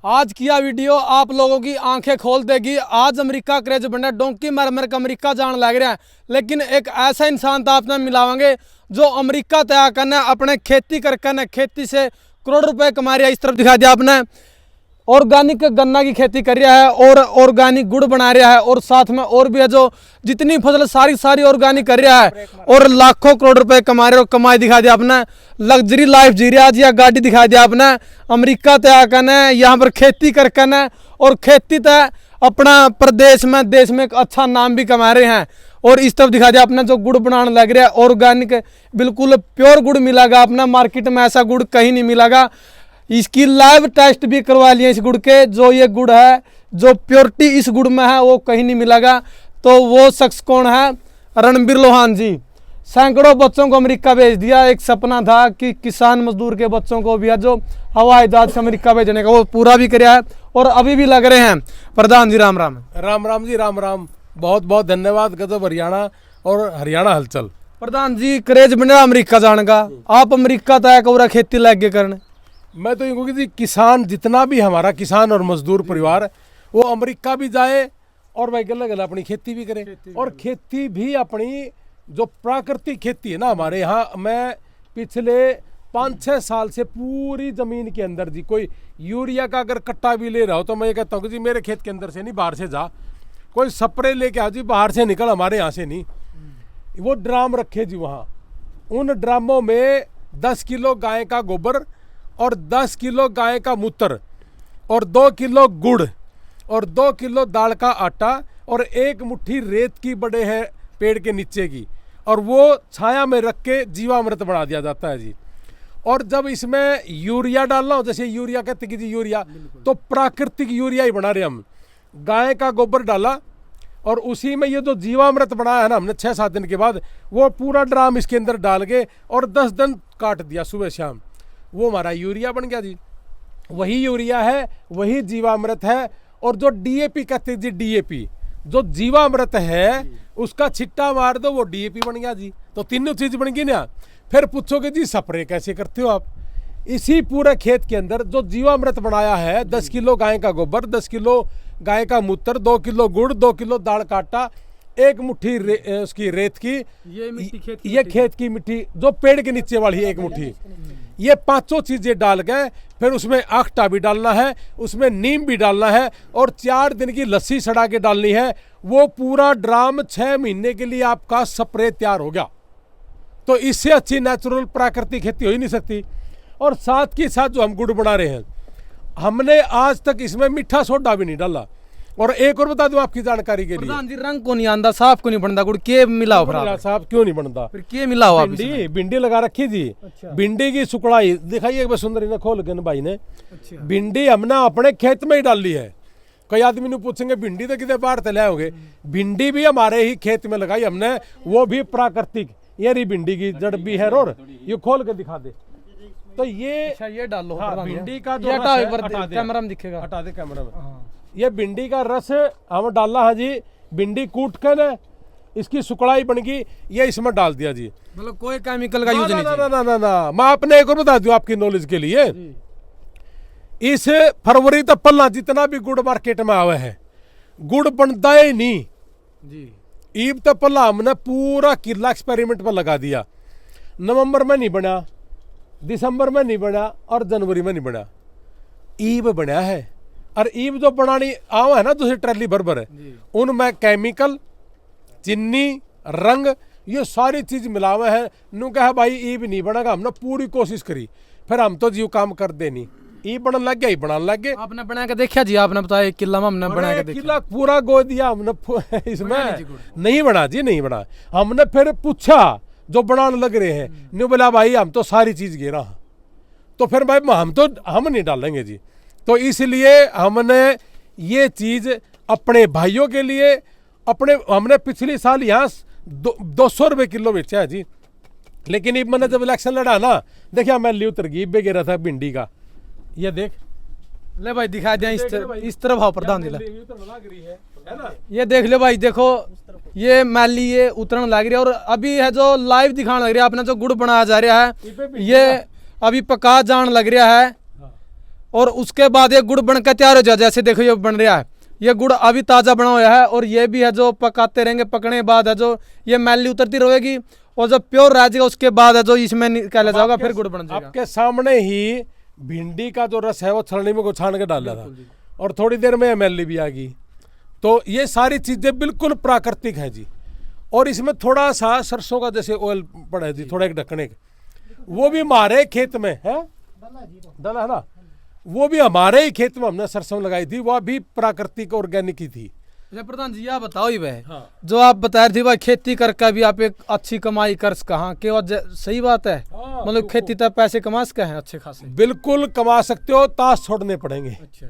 आज किया वीडियो आप लोगों की आंखें खोल देगी। आज अमेरिका क्रेज बना डोंकी मर मर के अमेरिका जान लग रहा है, लेकिन एक ऐसा इंसान तो आपने मिलावेंगे जो अमेरिका तय करना अपने खेती करके खेती से करोड़ रुपए कमा रहा है। इस तरफ दिखा दिया आपने ऑर्गेनिक गन्ना की खेती कर रहा है और ऑर्गेनिक गुड़ बना रहा है, और साथ में और भी है जो जितनी फसल सारी ऑर्गेनिक कर रहा है और लाखों करोड़ रुपए कमा रहे हो। कमाई दिखा दिया आपने, लग्जरी लाइफ जी रहा है। गाड़ी दिखा दिया आपने, अमेरिका तय करना यहाँ पर खेती करके और खेती तय अपना प्रदेश में देश में एक अच्छा नाम भी कमा रहे हैं। और इस तरफ दिखा दिया अपना जो गुड़ बनाने लग रहा है ऑर्गेनिक, बिल्कुल प्योर गुड़ मिलेगा अपना। मार्केट में ऐसा गुड़ कहीं नहीं मिलेगा। इसकी लाइव टेस्ट भी करवा लिए इस गुड़ के, जो ये गुड़ है जो प्योरिटी इस गुड़ में है वो कहीं नहीं मिलेगा। तो वो शख्स कौन है? रणबीर लोहान जी। सैकड़ों बच्चों को अमेरिका भेज दिया। एक सपना था कि किसान मजदूर के बच्चों को भी है जो हवाई जहाज से अमेरिका भेजने का, वो पूरा भी कराया है और अभी भी लग रहे हैं। प्रधान जी राम राम। राम राम जी, राम राम। बहुत बहुत धन्यवाद। गजब हरियाणा और हरियाणा हलचल। प्रधान जी क्रेज बना अमेरिका जाने का, आप अमेरिका तय कौरा खेती लगे करने। मैं तो ये कहूँगी जी, किसान जितना भी हमारा किसान और मजदूर परिवार वो अमेरिका भी जाए और वह गला गला अपनी खेती भी करे। और खेती भी अपनी जो प्राकृतिक खेती है ना हमारे यहाँ, मैं पिछले 5-6 साल से पूरी जमीन के अंदर जी कोई यूरिया का अगर कट्टा भी ले रहा हो तो मैं ये कहता हूँ कि जी मेरे खेत के अंदर से नहीं, बाहर से जा। कोई स्प्रे लेके आओ जी, बाहर से निकल, हमारे यहाँ से नहीं। वो ड्राम रखे जी वहाँ, उन ड्रामों में 10 किलो गाय का गोबर और 10 किलो गाय का मूत्र और 2 किलो गुड़ और 2 किलो दाल का आटा और 1 मुट्ठी रेत की बड़े है पेड़ के नीचे की, और वो छाया में रख के जीवामृत बना दिया जाता है जी। और जब इसमें यूरिया डालना हो, जैसे यूरिया कहते कि जी यूरिया, तो प्राकृतिक यूरिया ही बना रहे हम। गाय का गोबर डाला और उसी में ये जो जीवामृत बनाया है ना हमने 6-7 दिन के बाद, वो पूरा ड्राम इसके अंदर डाल के और 10 दिन काट दिया सुबह शाम, वो हमारा यूरिया बन गया जी। वही यूरिया है, वही जीवामृत है। और जो डीएपी कहते हैं जी, डीएपी जो जीवामृत है उसका छिट्टा मार दो, वो डीएपी बन गया जी। तो तीनों चीज बन गई ना। फिर पूछोगे जी स्प्रे कैसे करते हो आप? इसी पूरे खेत के अंदर जो जीवामृत बनाया है, 10 किलो गाय का गोबर, 10 किलो गाय का मूत्र, 2 किलो गुड़, 2 किलो दाल का आटा, 1 मुट्ठी उसकी रेत की, ये खेत की मिट्टी जो पेड़ के नीचे वाली है 1 मुट्ठी, ये 5 चीजें डाल के फिर उसमें आखटा भी डालना है, उसमें नीम भी डालना है और 4 दिन की लस्सी सड़ा के डालनी है। वो पूरा ड्राम 6 महीने के लिए आपका स्प्रे तैयार हो गया। तो इससे अच्छी नेचुरल प्राकृतिक खेती हो ही नहीं सकती। और साथ के साथ जो हम गुड़ बना रहे हैं, हमने आज तक इसमें मीठा सोडा भी नहीं डाला। और एक और बता दूं आपकी जानकारी के लिए, प्रधान जी रंग को नहीं आंदा, साफ को नहीं बनता गुड़, के मिलाओ साहब क्यों नहीं बनता? फिर के मिलाओ आप? भिंडी लगा रखी जी। अच्छा। भिंडी की सुकड़ाई दिखाइए एक बार सुंदरी ने खोल के भाई ने। अच्छा। भिंडी हमने अपने खेत में ही डाल ली है। कई आदमी ने पूछेंगे भिंडी तो कितने बाहर तले होगे, भिंडी भी हमारे ही खेत में लगाई हमने, वो भी प्राकृतिक। ये रही भिंडी की जड़ भी है, और ये खोल के दिखा दे तो ये डालो। हाँ, भिंडी का जो कैमरा में दिखेगा, हटा दे कैमरा में। ये भिंडी का रस हम डाला है जी। भिंडी कूट कर ना इसकी सुकड़ाई बन गई, ये इसमें डाल दिया जी। मतलब कोई केमिकल का यूज नहीं। ना। मैं आपने एक और बता दूं आपकी नॉलेज के लिए, इस फरवरी तक पल्ला जितना भी गुड़ मार्केट में आवे है, गुड़ बनता ही नहीं जी। ईब तक पल्ला हमने पूरा किला एक्सपेरिमेंट पर लगा दिया। नवंबर में नहीं बना, दिसंबर में नहीं बना और जनवरी में नहीं बना, ईब बना है। और ईब जो बनानी आवा है ना दूसरी ट्रैली भर है, उनमें केमिकल, चीनी, रंग, ये सारी चीज मिलावे है। नु कहा भाई ईब नहीं बनेगा। हमने पूरी कोशिश करी, फिर हम तो जीव काम कर देनी, ईब बनने लग गया, बनने लग गए। आपने बना के देखा जी? आपने बताया किला में हमने बना के देखा, किला पूरा गो दिया हमने इसमें नहीं बना जी, नहीं बना। हमने फिर पूछा जो बनाने लग रहे हैं, न्यू बोला भाई हम तो सारी चीज गिरा, तो फिर भाई हम नहीं डालेंगे जी। तो इसलिए हमने ये चीज अपने भाइयों के लिए हमने पिछले साल यहाँ 200 रुपये किलो बेचा है जी। लेकिन अब मैंने जब इलेक्शन लड़ा ना, देखिए मैं लियो तरगीब भी गिरा था भिंडी का, ये देख ले भाई दिखा दिया इस तरफ आओ प्रधान जी, ये देख लो भाई, देखो ये मैली ये उतरन लग रही है। और अभी है जो लाइव दिखाने लग रहा है, अपना जो गुड़ बनाया जा रहा है ये अभी पका जान लग रहा है। और उसके बाद ये गुड़ बनकर तैयार हो जाए। जैसे देखो ये बन रहा है, ये गुड़ अभी ताज़ा बना हुआ है और ये भी है जो पकाते रहेंगे, पकने के बाद है जो ये मैली उतरती रहेगी और जब प्योर रह जाएगा उसके बाद है जो इसमें निकाला जाएगा, फिर गुड़ बन जाएगा। आपके सामने ही भिंडी का जो रस है वो छलनी में को छान के डाला था और थोड़ी देर में एमएलए भी आ गई। तो ये सारी चीजें बिल्कुल प्राकृतिक है जी। और इसमें थोड़ा सा सरसों का जैसे ऑयल पड़ा है जी, थोड़ा एक ढकने का, वो भी हमारे खेत में है, डला है ना, वो भी हमारे ही खेत में हमने सरसों लगाई थी, वह भी प्राकृतिक ऑर्गेनिक ही थी। अच्छा प्रधान जी आप बताओ ही भाई, हाँ। जो आप बता रहे थे भाई खेती करके भी आप एक अच्छी कमाई कर कहाँ के, और सही बात है, हाँ, मतलब खेती तब पैसे कमा सके हैं अच्छे खासे। बिल्कुल कमा सकते हो, ताश छोड़ने पड़ेंगे, अच्छा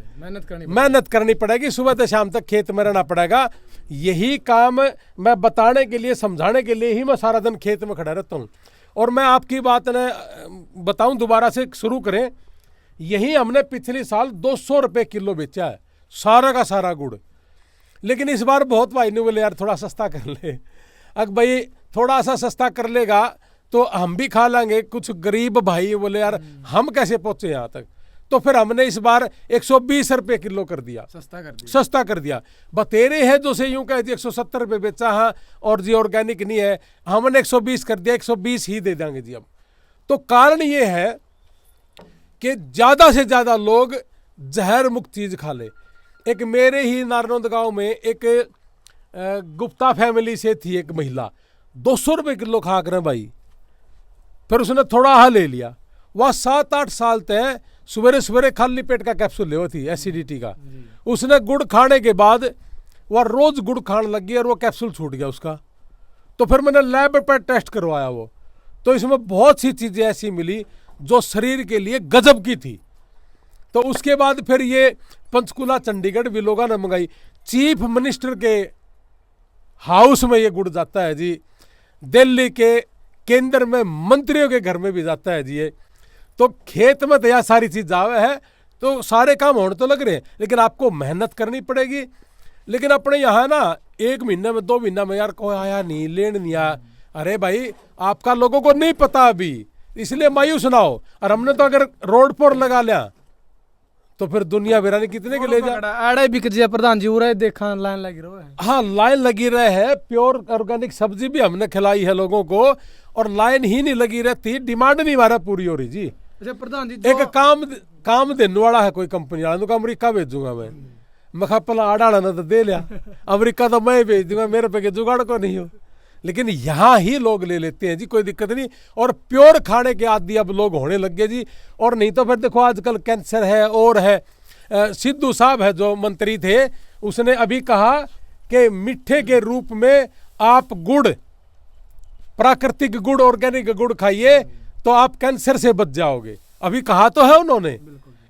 मेहनत करनी पड़ेगी, सुबह से शाम तक खेत में रहना पड़ेगा। यही काम मैं बताने के लिए, समझाने के लिए ही मैं सारा दिन खेत में खड़ा रहता हूँ। और मैं आपकी बात ने बताऊं, दोबारा से शुरू करें, यही हमने पिछले साल 200 रुपये किलो बेचा है सारा का सारा गुड़। लेकिन इस बार बहुत भाई ने बोले यार थोड़ा सस्ता कर ले। अब भाई थोड़ा सा सस्ता कर लेगा तो हम भी खा लेंगे, कुछ गरीब भाई बोले यार हम कैसे पहुंचे यहाँ तक, तो फिर हमने इस बार 120 रुपये किलो कर दिया, सस्ता कर दिया। बतेरे है जो से यूं कह दिया 170 रुपये बेचा, हाँ, और जी ऑर्गेनिक नहीं है, हमने 120 कर दिया, 120 ही दे देंगे जी अब। तो कारण ये है कि ज़्यादा से ज़्यादा लोग जहर मुक्त चीज़ खा ले। एक मेरे ही नारनौंद गांव में एक गुप्ता फैमिली से थी एक महिला, 200 रुपये किलो खा कर भाई, फिर उसने थोड़ा हा ले लिया, वह 7-8 साल तक सवेरे सवेरे खाली पेट का कैप्सूल ले थी एसिडिटी का। उसने गुड़ खाने के बाद वह रोज गुड़ खाने लग गई और वो कैप्सूल छूट गया उसका। तो फिर मैंने लैब पर टेस्ट करवाया वो, तो इसमें बहुत सी चीज़ें ऐसी मिली जो शरीर के लिए गजब की थी। तो उसके बाद फिर ये पंचकुला चंडीगढ़ भी लोगों ने मंगाई, चीफ मिनिस्टर के हाउस में ये गुड़ जाता है जी, दिल्ली के केंद्र में मंत्रियों के घर में भी जाता है जी ये। तो खेत में तो यह सारी चीज आवे है, तो सारे काम होने तो लग रहे हैं, लेकिन आपको मेहनत करनी पड़ेगी। लेकिन अपने यहाँ ना 1 महीने में 2 महीना में यार कोई आया नहीं, लेन नहीं आया, अरे भाई आपका लोगों को नहीं पता अभी, इसलिए मायूस ना हो। और हमने तो अगर रोड पर लगा लिया तो फिर दुनिया बेरानी कितने के ले जा बिक जाए प्रधान जी, उरे देखा लाइन लगी रहे है। हाँ लाइन लगी रहे है, प्योर ऑर्गेनिक सब्जी भी हमने खिलाई है लोगों को, और लाइन ही नहीं लगी रहती, डिमांड नहीं हमारा पूरी हो रही जी। अच्छा प्रधान जी एक काम देने वाला है कोई कंपनी वाला, तो अमेरिका भेजूंगा मैं कहा पला आड़ा ना तो दे लिया, अमेरिका तो मैं भेज दूंगा, मेरे पे जुगाड़ को नहीं हो। लेकिन यहाँ ही लोग ले लेते हैं जी, कोई दिक्कत नहीं। और प्योर खाने के आदि अब लोग होने लग गए जी। और नहीं तो फिर देखो आजकल कैंसर है और है। सिद्धू साहब है जो मंत्री थे, उसने अभी कहा कि मीठे के रूप में आप गुड़, प्राकृतिक गुड़, ऑर्गेनिक गुड़ खाइए तो आप कैंसर से बच जाओगे। अभी कहा तो है उन्होंने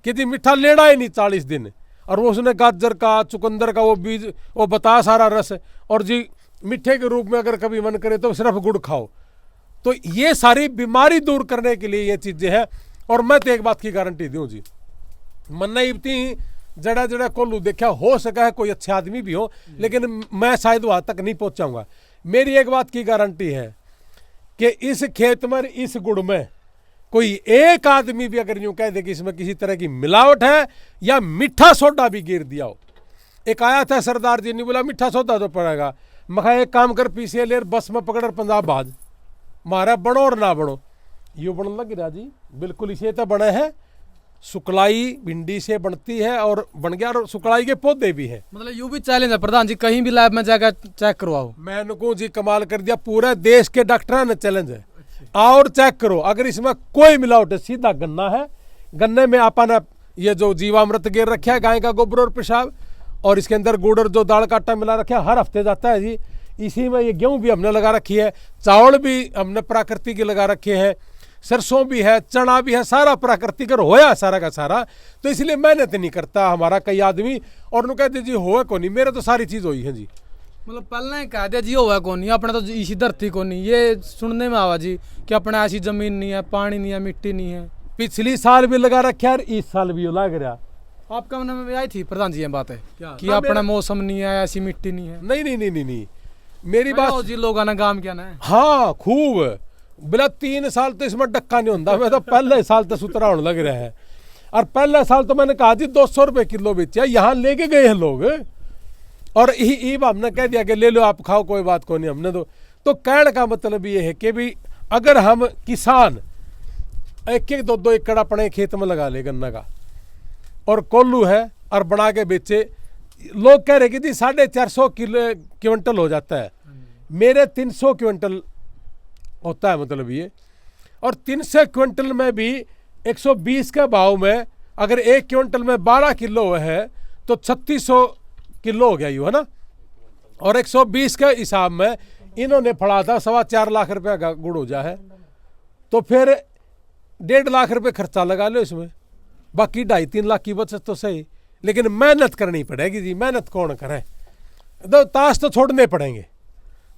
कि जी मीठा लेना ही नहीं 40 दिन। और वो उसने गाजर का, चुकंदर का वो बीज, वो बता सारा रस, और जी मीठे के रूप में अगर कभी मन करे तो सिर्फ गुड़ खाओ। तो ये सारी बीमारी दूर करने के लिए ये चीजें हैं। और मैं तो एक बात की गारंटी दूं जी, मन इतनी जड़ा जड़ा कोल्लू देखा, हो सका है कोई अच्छे आदमी भी हो, लेकिन मैं शायद वहां तक नहीं पहुंचाऊंगा। मेरी एक बात की गारंटी है कि इस खेत में, इस गुड़ में कोई एक आदमी भी अगर यूं कह दे कि इसमें किसी तरह की मिलावट है या मीठा सोडा भी गिर दिया हो। एक आया था सरदार जी ने बोला मीठा सोडा तो पड़ेगा, मैं एक काम कर पीछे ले बस में पकड़ पंजाब भाज मारा, बनो और ना बनो, यो बन लग रहा जी, बिल्कुल इसे तो बने हैं। सुकलाई भिंडी से बनती है और बन गया, और सुकलाई के पौधे भी है। मतलब यू भी चैलेंज है प्रधान जी, कहीं भी लैब में जाकर चेक करवाओ। मैंने को जी कमाल कर दिया, पूरे देश के डॉक्टर ने चैलेंज है, और चेक करो अगर इसमें कोई मिलावट है। सीधा गन्ना है, गन्ने में आपने ये जो जीवामृत गिर रखा है, गाय का गोबर और पेशाब, और इसके अंदर गुड़ और जो दाल का आटा मिला रखा है, हर हफ्ते जाता है जी। इसी में ये गेहूं भी हमने लगा रखी है, चावल भी हमने प्राकृतिक के लगा रखे हैं, सरसों भी है, चना भी है, सारा प्राकृतिक होया सारा का सारा। तो इसलिए मेहनत नहीं करता हमारा कई आदमी, और उन्होंने कहते जी हो को नहीं, मेरे तो सारी चीज हुई है जी। मतलब पहले कह दिया जी हुआ कौन नहीं, अपने तो इसी धरती को नहीं, ये सुनने में आवा जी कि अपने ऐसी जमीन नहीं है, पानी नहीं है, मिट्टी नहीं है। पिछली साल भी लगा रखा है, इस साल भी लग रहा। आपका मन में आई थी प्रधान जी ये बात है क्या? कि अपना मौसम नहीं है, ऐसी मिट्टी नहीं है? नहीं नहीं नहीं नहीं, नहीं। मेरी बात जी लोगों ने काम किया ना। हाँ खूब, बिला 3 साल तो इसमें डक्का नहीं होता, मैं तो पहले साल तो सुतरा होने लग रहा है। और पहले साल तो मैंने कहा जी 200 रुपए किलो बेचा, यहाँ लेके गए हैं लोग, और ईब हमने कह दिया कि ले लो आप खाओ कोई बात को नहीं, हमने तो कहने का मतलब ये है कि भी अगर हम किसान 1-1 2-2 एकड़ अपने खेत में लगा ले गन्ना का, और कोल्लू है और बना के बेचे, लोग कह रहे कि जी 450 क्विंटल हो जाता है, मेरे 300 क्विंटल होता है मतलब ये, और 300 क्विंटल में भी 120 के भाव में अगर 1 क्विंटल में 12 किलो है तो 3600 किलो हो गया यूँ, है ना। और 120 के हिसाब में इन्होंने फड़ा था 4.25 लाख रुपया का गुड़ हो जा है, तो फिर 1.5 लाख रुपये खर्चा लगा लो इसमें, बाकी 2.5-3 लाख की बचत तो सही, लेकिन मेहनत करनी पड़ेगी जी, मेहनत कौन करे, तो ताश तो छोड़ने पड़ेंगे।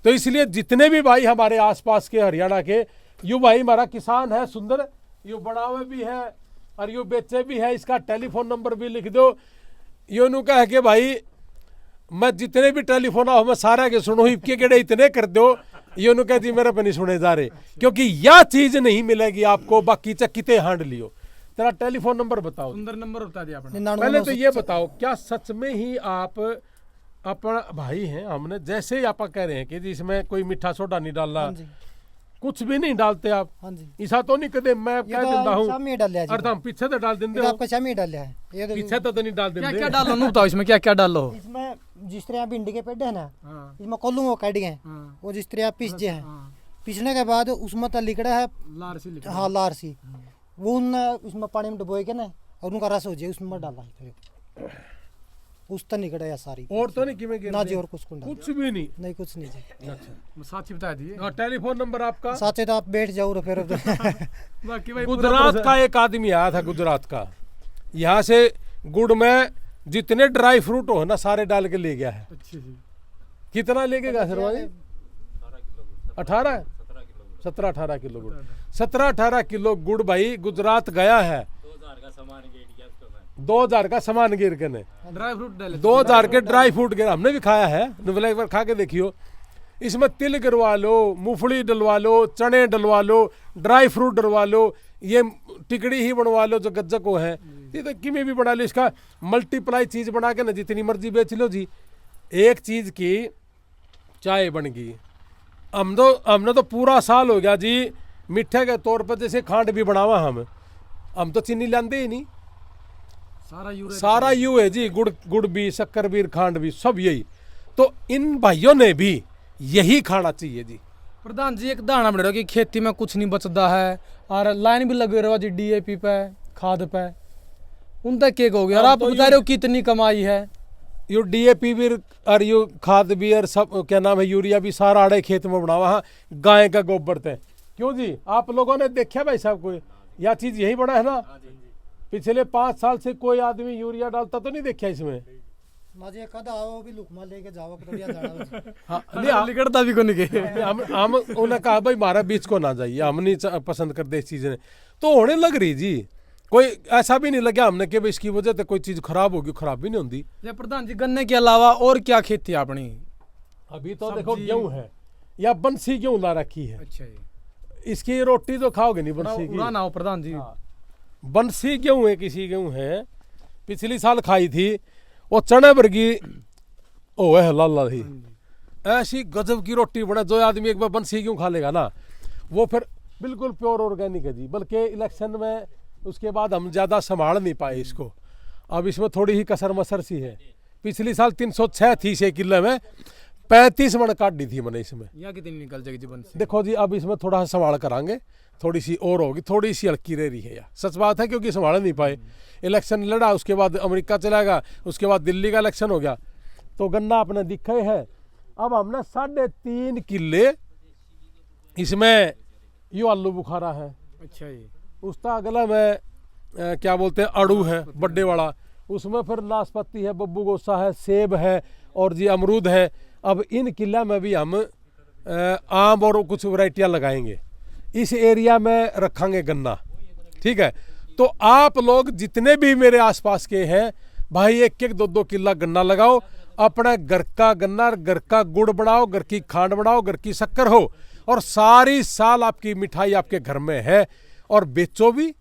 तो इसलिए जितने भी भाई हमारे आसपास के हरियाणा के, यू भाई हमारा किसान है सुंदर, यू बनावे भी है और यू बेचे भी है, इसका टेलीफोन नंबर भी लिख दो, यू नु कह के भाई मैं जितने भी टेलीफोन आओ मैं सारा के सुनो, इबके केड़े इतने कर दो, ये नु कहती मेरे पे नहीं सुने जा रहे, क्योंकि यह चीज नहीं मिलेगी आपको, बाकी किते हांड लियो। तेरा टेलीफोन नंबर बताओ। सुंदर नंबर बता दिया आपने। पहले तो ये बताओ, क्या सच में ही आप अपना भाई हैं, हमने जैसे ही आप कह रहे हैं कि इसमें कोई मीठा सोडा नहीं डालना, कुछ भी नहीं डालते आप, ऐसा तो नहीं कदे मैं कह देता हूँ, और हम पीछे तो डाल देंगे, आपका शामी डाला है, ये पीछे तो नहीं डाल देंगे। क्या डालो नु बताओ इसमें, क्या क्या डालो? इसमें जिस तरह भिंडी के पेड़ है ना, इसमें कोल्लू वो काट गए, वो जिस तरह पीस जे है, पीसने के बाद उसमें तो लिकड़ा है लारसी लिखा, हाँ लारसी, वो उसमें पानी में डुबोए के ना, और उनका रस हो जाए उसमें डाला है, उस तो निकड़ा है सारी, और तो नहीं कि ना जी, और कुछ भी नहीं कुछ नहीं जी। अच्छा, साथी बता दिए। और टेलीफोन नंबर आपका? साथ तो आप बैठ जाओ तो फिर बाकी भाई गुजरात का एक आदमी आया था, गुजरात का, यहाँ से गुड़ में जितने ड्राई फ्रूट हो ना सारे डाल के ले गया है। अच्छी जी। कितना लेके गया शर्मा जी? 17-18 किलो गुड़, 17-18 किलो गुड़ भाई गुजरात गया है, 2000 का सामान गिर के ने, ड्राई फ्रूट डाले, 2000 के ड्राई फ्रूट गिर, हमने भी खाया है, एक बार खा के देखियो। इसमें तिल गिरवा लो, मूंगफली डलवा लो, चने डलवा लो, ड्राई फ्रूट डलवा लो, ये टिकड़ी ही बनवा लो जो गज्जक को है, ये तो किमें भी बना लो, इसका मल्टीप्लाई चीज बना के ना जितनी मर्जी बेच लो जी। एक चीज की चाय बन गई, हमने तो पूरा साल हो गया जी मीठे के तौर पर, जैसे खांड भी बनावा हम तो चीनी लाते ही नहीं, सारा यू है जी, गुड़ भी, शक्कर भी, खांड भी, सब यही। तो इन भाइयों ने भी यही खाना चाहिए जी। प्रधान जी एक दाना बन रहा कि खेती में कुछ नहीं बचता है, और लाइन भी लगे रहो जी डीएपी पे, खाद पे, उन तक के कहोगे, और आप बता रहे हो कितनी कमाई है, यू डीएपी भी और यू खाद भी और सब क्या नाम है यूरिया भी सारा आड़े खेत में बनावा, हाँ गाय का गोबर थे, क्यों जी आप लोगों ने देखा भाई साहब कोई यह चीज यही बना है ना, पिछले 5 साल से कोई आदमी यूरिया डालता तो नहीं देखा इसमें, माजे कदा आओ भी लुकमा लेके जाओ बढ़िया जाना। हाँ नहीं लिकड़ता भी को नहीं के हम उन्हें कहा भाई हमारा बीच को ना जाइए, हम नहीं पसंद करते इस चीज ने, तो होने लग रही जी, कोई ऐसा भी नहीं लगा हमने कि भाई इसकी वजह से कोई चीज खराब होगी, खराब भी नहीं होती। या प्रधान जी गन्ने के अलावा और क्या खेती है अपनी? अभी तो देखो गेहूं है या बंसी गेहूं ला रखी है। अच्छा जी, इसकी रोटी तो खाओगे नहीं बंसी की, ना हो प्रधान जी। बंसी गेहूं है, किसी गेहूं है, पिछली साल खाई थी, वो चने वर्गी ओ है लाला थी, ऐसी गजब की रोटी बना, जो आदमी एक बार बंसी गेहूं खा लेगा ना वो फिर बिल्कुल प्योर ऑर्गेनिक है जी। बल्कि इलेक्शन में उसके बाद हम ज़्यादा संभाल नहीं पाए इसको, अब इसमें थोड़ी ही कसर मसर सी है। पिछली साल 306 थी 6 किलो में, 35 मन काट दी थी मैंने इसमें, या कितनी निकल जाएगी जीवन से? देखो जी अब इसमें थोड़ा सा संभाल करांगे, थोड़ी सी और होगी, थोड़ी सी हल्की रह रही है यार, सच बात है, क्योंकि संभाल नहीं पाए। इलेक्शन लड़ा, उसके बाद अमेरिका चला गया, उसके बाद दिल्ली का इलेक्शन हो गया, तो गन्ना अपने दिखे है। अब हमने 3.5 किले इसमें यू आलू बुखारा है। अच्छा जी। उसका अगला में क्या बोलते हैं अड़ू है बड्डे वाला, उसमें फिर नाशपाती है, बब्बू गोसा है, सेब है और जी अमरूद है। अब इन किला में भी हम आम और कुछ वैरायटियाँ लगाएंगे, इस एरिया में रखेंगे गन्ना, ठीक है। तो आप लोग जितने भी मेरे आसपास के हैं भाई, 1-1 2-2 किला गन्ना लगाओ, अपना घर का गन्ना, घर का गुड़ बनाओ, घर की खांड बनाओ, घर की शक्कर हो, और सारी साल आपकी मिठाई आपके घर में है, और बेचो भी,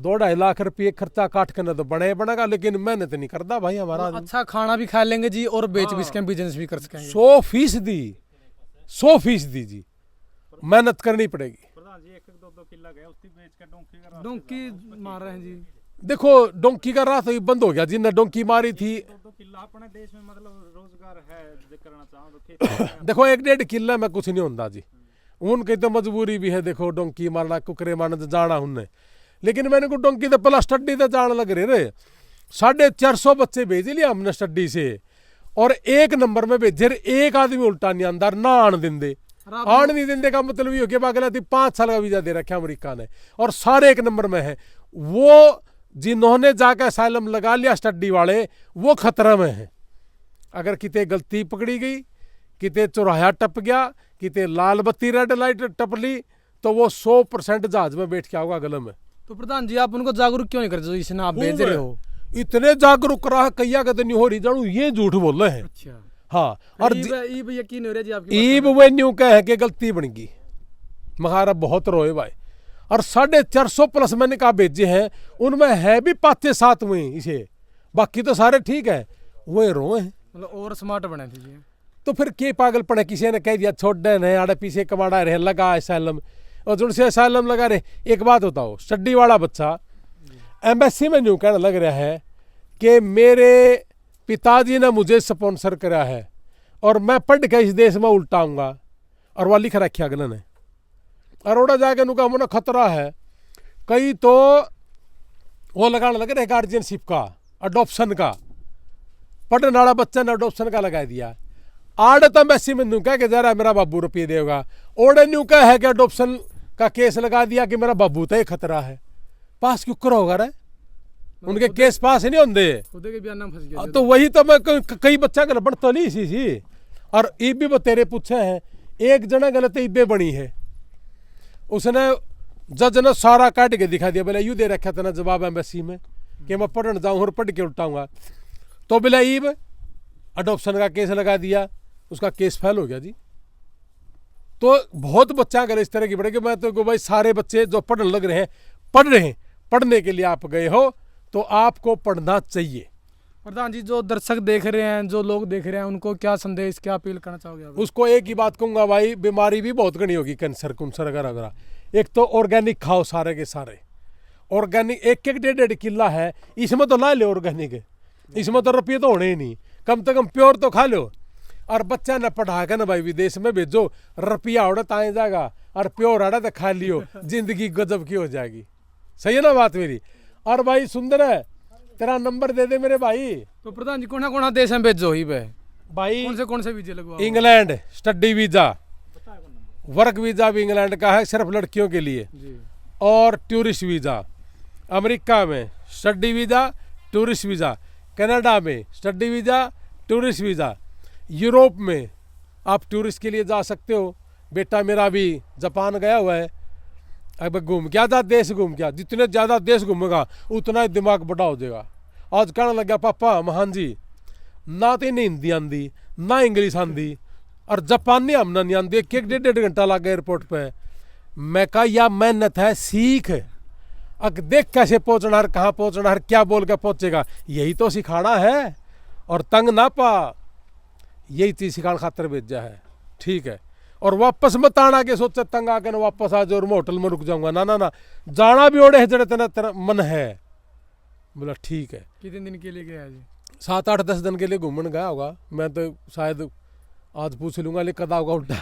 2-2.5 लाख रुपये खर्चा काट के ना तो बनेगा, लेकिन मेहनत नहीं करता भाई हमारा आदमी। अच्छा खाना भी खा लेंगे जी और बेच भी सकें, बिजनेस भी कर सकेंगे। 100% जी मेहनत करनी पड़ेगी। प्रधान जी 1-2 किला गया उसकी बेच के डोंकी मार रहे हैं जी। देखो डोंकी का रास्ता भी बंद हो गया, जिनने डोंकी मारी थी। 2 किला अपने देश में मतलब रोजगार है जो करना चाहो तो खेती देखो 1-1.5 किला में कुछ नहीं होता जी, उनकी तो मजबूरी भी है। देखो डोंकी मारना, कुकरे मारना तो जाना उनने, लेकिन मैंने को डोंकी तो पहला स्टडी तो जान लग रहे 450 बच्चे भेज लिया हमने स्टडी से, और 1 नंबर में भेजे, एक आदमी उल्टा नहीं अंदर ना आन देंदे। आन नहीं देंदे का मतलब ये हो गया अगला 5 साल का वीजा दे रखा अमेरिका ने, और सारे 1 नंबर में है। वो जिन्होंने जाकर असाइलम लगा लिया स्टडी वाले, वो खतरा में है। अगर किते गलती पकड़ी गई, किते चौराहा टप गया, किते लाल बत्ती रेड लाइट टप ली, तो वो 100% जहाज में बैठ के आओगा गले में। तो प्रधान जी आप उनको जागरूक क्यों नहीं करते जो इसने आप भेज रहे हो? इतने जागरूक रहा कैया कहते नहीं हो रही जानू, ये झूठ बोल रहे हैं। अच्छा हाँ, और ईब यकीन हो रहा जी आपकी ईब वे न्यू कह के गलती बन गई, महारा बहुत रोए भाई। और 450 प्लस मैंने कहा भेजे हैं, उनमें है भी 5-7 में इसे, बाकी तो सारे ठीक है, वो रोए हैं। मतलब और स्मार्ट बने थे जी। तो फिर के पागल पड़े, किसी ने कह दिया छोड़ दे आड़े पीछे कमाड़ा रहे लगा असैलम, और जो से असैलम लगा रहे। एक बात बताओ, स्टडी वाला बच्चा एम्बेसी में यूँ कहने लग रहा है कि मेरे पिताजी ने मुझे स्पॉन्सर करा है और मैं पढ़ के इस देश में उल्टाऊंगा, और वह लिख रखा अगले ने। अरोड़ा जाके नुका मुना खतरा है, कई तो वो लगाने लगे रहे गार्जियनशिप का, अडोप्शन का, पढ़ने वाला बच्चा ने अडोप्शन का लगा दिया। आड़ तो एम्बेसी में न्यू कह के जा रहा है मेरा बाबू रुपये देगा, ओड़े न्यू कह है कि अडोप्शन का केस लगा दिया कि मेरा बाबू तो खतरा है। पास क्यों करो होगा रे, उनके केस पास ही नहीं होंगे, खुद के बयान में फंस गया। तो वही तो मैं कई बच्चा गलत तो नहीं सी। और ईबे वो तेरे पूछे हैं, एक जना गलत ईबे बनी है, उसने जज ने सारा काट के दिखा दिया, बोले यू दे रखा था ना जवाब एम्बेसी में कि मैं पढ़ने जाऊँ और पढ़ के उल्टाऊंगा। तो बोले ईब अडोप्शन का केस लगा दिया, उसका केस फेल हो गया जी। तो बहुत बच्चा अगर इस तरह की पढ़े कि मैं तो भाई सारे बच्चे जो पढ़ने लग रहे हैं पढ़ रहे हैं, पढ़ने के लिए आप गए हो तो आपको पढ़ना चाहिए। प्रधान जी जो दर्शक देख रहे हैं, जो लोग देख रहे हैं, उनको क्या संदेश, क्या अपील करना चाहोगे आप? उसको एक ही बात कहूंगा भाई, बीमारी भी बहुत घनी होगी, कैंसर कुंसर अगर एक तो ऑर्गेनिक खाओ, सारे के सारे ऑर्गेनिक। 1-1 किला है, इसमें तो ला लो ऑर्गेनिक, इसमें तो रुपये तो होने ही नहीं, कम से कम प्योर तो खा लो। और बच्चा न पढ़ा के ना भाई विदेश में भेजो, रुपया उड़ा ताए जाएगा, और प्योर आड़ा तो खा लियो, जिंदगी गजब की हो जाएगी। सही है ना बात मेरी? और भाई सुंदर है, तेरा नंबर दे दे मेरे भाई। तो प्रधान जी कौन देश में भेजो ही बे भाई कौन से वीजे लगवा? England study visa, work visa भी इंग्लैंड का है सिर्फ लड़कियों के लिए, और टूरिस्ट वीजा। अमेरिका में study visa, tourist visa. Canada में study visa, tourist visa. Europe में आप टूरिस्ट के लिए जा सकते हो। बेटा मेरा भी जापान गया हुआ है, अब घूम के ज़्यादा देश घूम के, जितने ज़्यादा देश घूमेगा उतना ही दिमाग बड़ा हो जाएगा। आज कहने लग गया पापा महान जी ना तो इन्हें हिंदी आंदी ना इंग्लिश आंदी, और जापानी हमने नहीं आंदी, 1-1 घंटा लग गया एयरपोर्ट पे। मैं कहा या मेहनत है, सीख, अब देख कैसे पहुँचना है, कहाँ पहुँचना है, क्या बोल के पहुँचेगा, यही तो सिखाना है। और तंग ना पा, यही चीज़ सिखाने खातर भेजा है, ठीक है। और वापस मत आना के सोचे तंग आके ना वापस आ जाओ और मैं होटल में रुक जाऊंगा, ना ना ना, जाना भी ओढ़े जड़े तेरा तेरा मन है। बोला ठीक है। कितने दिन के लिए गया जी? 7-8-10 दिन के लिए घूमने गया होगा, मैं तो शायद आज पूछ लूंगा लेकिन कदा होगा उल्टा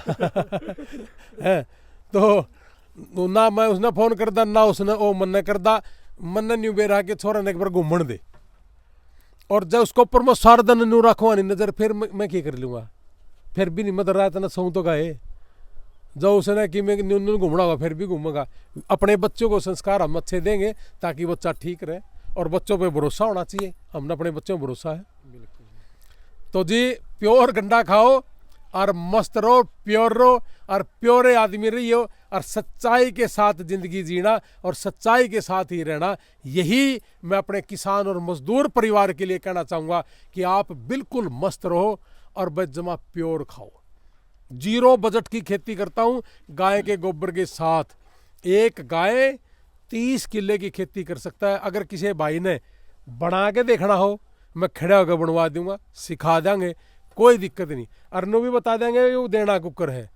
है। तो ना मैं उसने फोन करदा ना उसने ओ मन करदा, मन न्यू बेरा के छोरा ने एक बार घूमन दे, और जब उसको ऊपर मैं सारा दिन न्यू रखवानी नजर, फिर मैं क्या कर लूँगा, फिर भी नहीं मदर रहा था ना, सौ तो गए जो उसने कि मैं न्यू घूमना होगा फिर भी घूमेगा। अपने बच्चों को संस्कार हम अच्छे देंगे ताकि बच्चा ठीक रहे, और बच्चों पे भरोसा होना चाहिए, हमने अपने बच्चों पर भरोसा है। तो जी प्योर गंडा खाओ और मस्त रहो, प्योर रहो, और प्योरे आदमी रहियो, और सच्चाई के साथ जिंदगी जीना और सच्चाई के साथ ही रहना, यही मैं अपने किसान और मजदूर परिवार के लिए कहना चाहूँगा कि आप बिल्कुल मस्त रहो और बेजमा प्योर खाओ। 0 बजट की खेती करता हूँ गाय के गोबर के साथ। एक गाय 30 किले की खेती कर सकता है। अगर किसी भाई ने बना के देखना हो, मैं खड़ा होकर बनवा दूंगा, सिखा देंगे, कोई दिक्कत नहीं। अरनू भी बता देंगे ये देना कुकर है,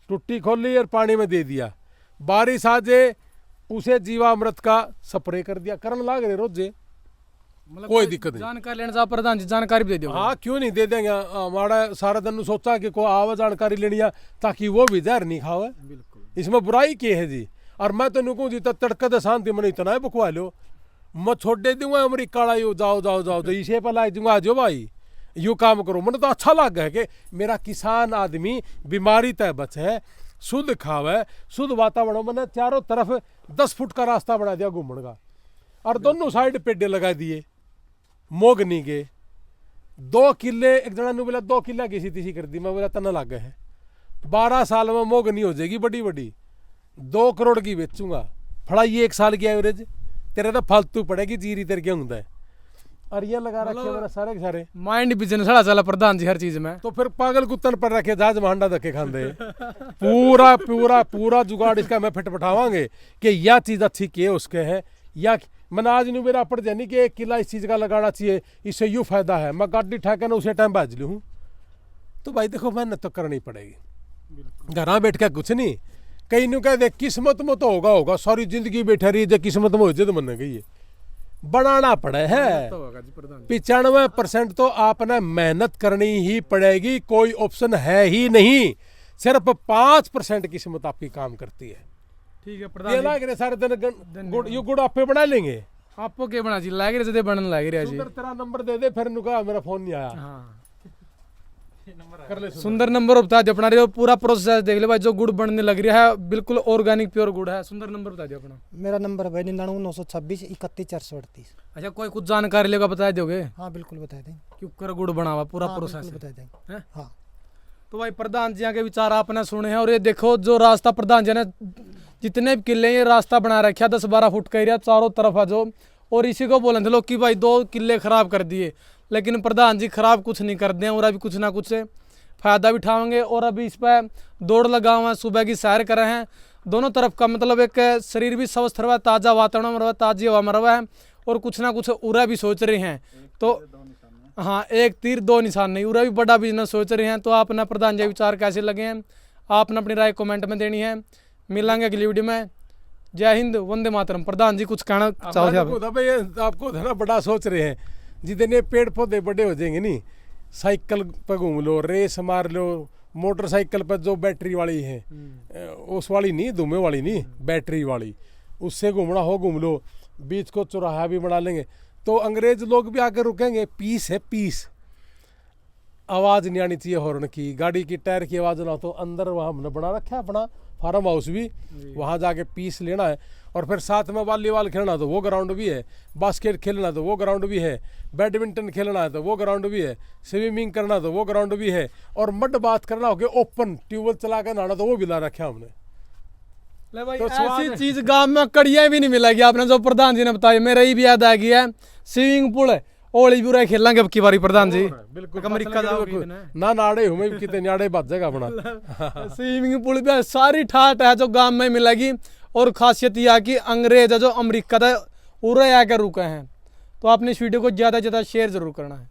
टुट्टी खोल ली और पानी में दे दिया, बारिश आ जाए उसे जीवामृत का स्प्रे कर दिया, करन लाग रहे रोजे, मतलब कोई दिक्कत नहीं। जानकारी लेना चाहो प्रधान जी, जानकारी भी दे दो। हाँ क्यों नहीं दे देंगे। हमारा सारा दिन सोचा कि कोई आवा जानकारी लेनी है ताकि वो भी जहर नहीं खावे, बिल्कुल इसमें बुराई की है जी। और मैं तो नुकूँ जी तड़का तो शांति मन इतना है बुकवा लो, मैं छोड़ दे दूंगा अमरीका वाला यू जाओ जाओ जाओ तो इसे पर ला दूंगा, आज भाई यू काम करो। मैंने तो अच्छा लग है कि मेरा किसान आदमी बीमारी तय बच है, शुद्ध खावे, शुद्ध वातावरण। मैंने चारों तरफ 10 फुट का रास्ता बना दिया घूमने का, और दोनों साइड पेड़े लगा दिए, मोगनी के 2 किले। एक जना ने बोला 2 किला किसी तीसी कर दी, मैं बोला तना लग है 12 साल में मोगनी हो जाएगी बड़ी बड़ी, 2 करोड़ की बेचूंगा। फड़ाइए 1 साल की एवरेज, तेरे तो फालतू पड़ेगी जीरी तेरे क्या होता है। और ये लगा रखे मेरा सारे के सारे माइंड बिजनेस सड़ा चला प्रधान जी हर चीज में। तो फिर पागल कुत्तन पर रखे जहाज महांडा धक्के खांदे। पूरा पूरा पूरा जुगाड़ इसका मैं फिट बैठावांगे कि यह चीज अच्छी के उसके है, या मैंने आज नहीं मेरा पड़ जानी कि 1 किला इस चीज का लगाना चाहिए, इससे यूँ फायदा है, मैं गाड़ी ठहके ना उसे टाइम बाज लूँ। तो भाई देखो मेहनत तो करनी पड़ेगी, घर बैठ के कुछ नहीं। कई नु कह दे किस्मत में तो होगा होगा, सारी जिंदगी बैठे रही जो किस्मत में हो जाए तो मन गई है, बनाना पड़े है। 95% तो आपने मेहनत करनी ही पड़ेगी, कोई ऑप्शन है ही नहीं। सिर्फ 5% किस्मत आपकी काम करती है। ठीक है ये प्रधान लाग रहे सारे दिन गुड़, ये गुड़ आपे बना लेंगे। जी, आपको क्या बना जी लाग रहे जदे बनने लग रहा जी। सुंदर तेरा नंबर दे दे, फिर नुका मेरा फोन नहीं आया। हाँ कर ले सुंदर नंबर बता दो अपना, पूरा प्रोसेस देख ले भाई, जो गुड़ बनने लग रहा है बिल्कुल ऑर्गेनिक प्योर गुड़ है। सुंदर नंबर बता दो अपना। मेरा नंबर है 99 926 31 438। अच्छा कोई कुछ जानकारी लेगा बता दोगे? हाँ बिल्कुल बता दें। क्यों कर गुड़ बनावा पूरा हाँ, प्रोसेस बिल्कुल बता दें। है? हाँ तो भाई प्रधान जी के विचार आपने सुने हैं, और ये देखो जो रास्ता प्रधान जी ने जितने भी किले ये रास्ता बना रखा 10-12 फुट का एरिया चारों तरफ है जो, और इसी को बोले थे लोग कि भाई 2 किले खराब कर दिए, लेकिन प्रधान जी खराब कुछ नहीं कर दिए, और अभी कुछ ना कुछ फायदा भी उठाएंगे। और अभी इस पर दौड़ लगा हुआ है, सुबह की सैर कर रहे हैं, दोनों तरफ का मतलब एक शरीर भी स्वस्थ रहा, ताज़ा वातावरण में रहा, ताज़ी हवा में रहा है, और कुछ ना कुछ उरा भी सोच रहे हैं। तो हाँ 1 तीर 2 निशान नहीं, उरा भी बड़ा बिजनेस सोच रहे हैं। तो आपने प्रधान जी विचार कैसे लगे हैं, आपने अपनी राय कमेंट में देनी है। मिलेंगे अगली वीडियो में। जय हिंद, वंदे मातरम। प्रधान जी कुछ कहना चाहो थे आप? आपको ना बड़ा सोच रहे हैं, जितने पेड़ पौधे बड़े हो जाएंगे नहीं, साइकिल पर घूम लो, रेस मार लो, मोटरसाइकिल पर जो बैटरी वाली है, उस वाली नहीं, धुएं वाली नहीं, बैटरी वाली, उससे घूमना हो घूम लो। बीच को चौराहा भी बना लेंगे, तो अंग्रेज लोग भी आकर रुकेंगे। पीस है पीस, आवाज़ नहीं आनी चाहिए हॉर्न की, गाड़ी की टायर की आवाज़ ना। तो अंदर वहाँ हमने बना रखा है अपना फार्म हाउस भी, वहाँ जाके पीस लेना है। और फिर साथ में वॉलीबॉल खेलना तो वो ग्राउंड भी है, बास्केट खेलना तो वो ग्राउंड भी है, बैडमिंटन खेलना है तो वो ग्राउंड भी है, स्विमिंग करना तो वो ग्राउंड भी है, और मड बात करना हो गया ओपन ट्यूबवेल चला कर नहाना तो वो भी ला रखा है हमने। ले भाई तो ऐसी चीज गांव में कड़िया भी नहीं मिलेगी। आपने जो प्रधान जी ने बताया मेरा ही भी याद आ गया है, स्विमिंग पूल है, ओली भी खेलेंगे अब की बारी प्रधान जी। बिल्कुल अमेरिका जाओगे ना नाड़े हुए कितने नाड़े बच जाएगा अपना। स्विमिंग पूल भी सारी ठाट है जो गांव में मिलेगी। और खासियत यह कि अंग्रेज है जो अमेरिका था उरे आकर रुके हैं। तो आपने इस वीडियो को ज़्यादा से ज़्यादा शेयर जरूर करना है।